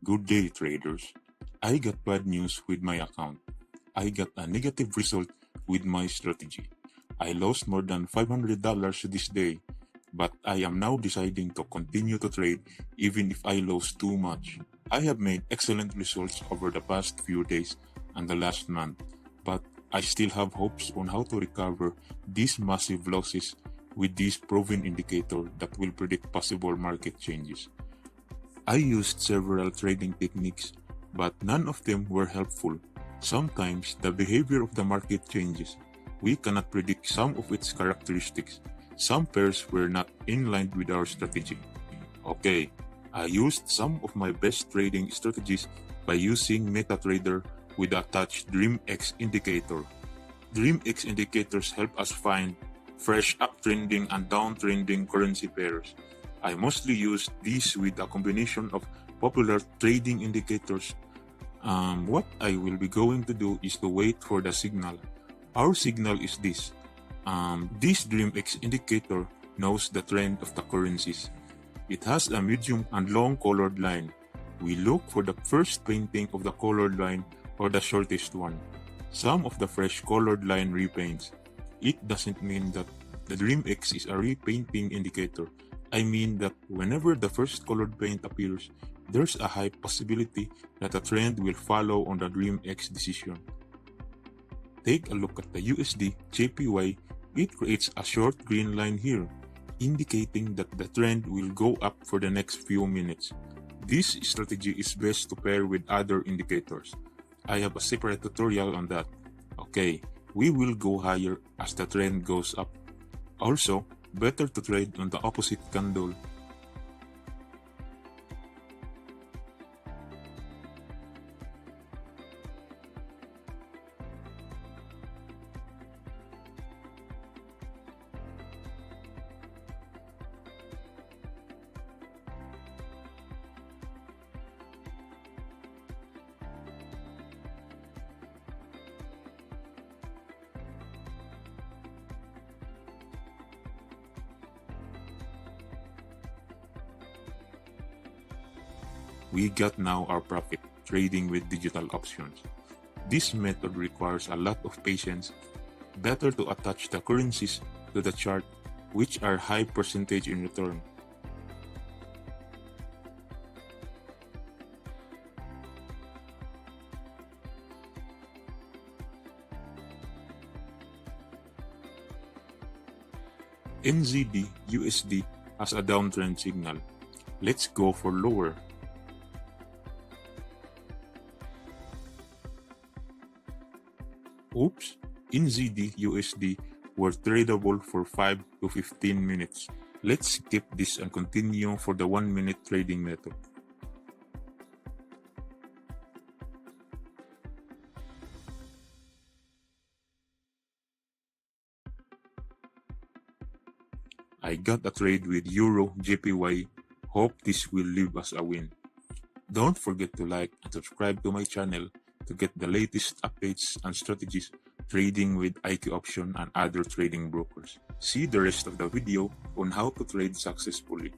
Good day, traders. I got bad news with my account. I got a negative result with my strategy. I lost more than $500 this day, but I am now deciding to continue to trade even if I lost too much. I have made excellent results over the past few days and the last month, but I still have hopes on how to recover these massive losses with this proven indicator that will predict possible market changes. I used several trading techniques, but none of them were helpful. Sometimes the behavior of the market changes. We cannot predict some of its characteristics. Some pairs were not in line with our strategy. Okay, I used some of my best trading strategies by using Metatrader with the attached DreamX indicator. DreamX indicators help us find fresh uptrending and downtrending currency pairs. I mostly use these with a combination of popular trading indicators. What I will be going to do is to wait for the signal. Our signal is this. This DreamX indicator knows the trend of the currencies. It has a medium and long colored line. We look for the first painting of the colored line or the shortest one. Some of the fresh colored line repaints. It doesn't mean that the DreamX is a repainting indicator. I mean that whenever the first colored paint appears, there's a high possibility that a trend will follow on the DreamX decision. Take a look at the USD JPY. It creates a short green line here, indicating that the trend will go up for the next few minutes. This strategy is best to pair with other indicators. I have a separate tutorial on that. Okay, we will go higher as the trend goes up. Also, better to trade on the opposite candle. We got now our profit trading with digital options. This method requires a lot of patience. Better to attach the currencies to the chart which are high percentage in return. NZD USD has a downtrend signal. Let's go for lower. Oops, NZD USD were tradable for 5 to 15 minutes. Let's skip this and continue for the 1 minute trading method. I got a trade with Euro JPY. Hope this will leave us a win. Don't forget to like and subscribe to my channel to get the latest updates and strategies trading with IQ Option and other trading brokers. See the rest of the video on how to trade successfully.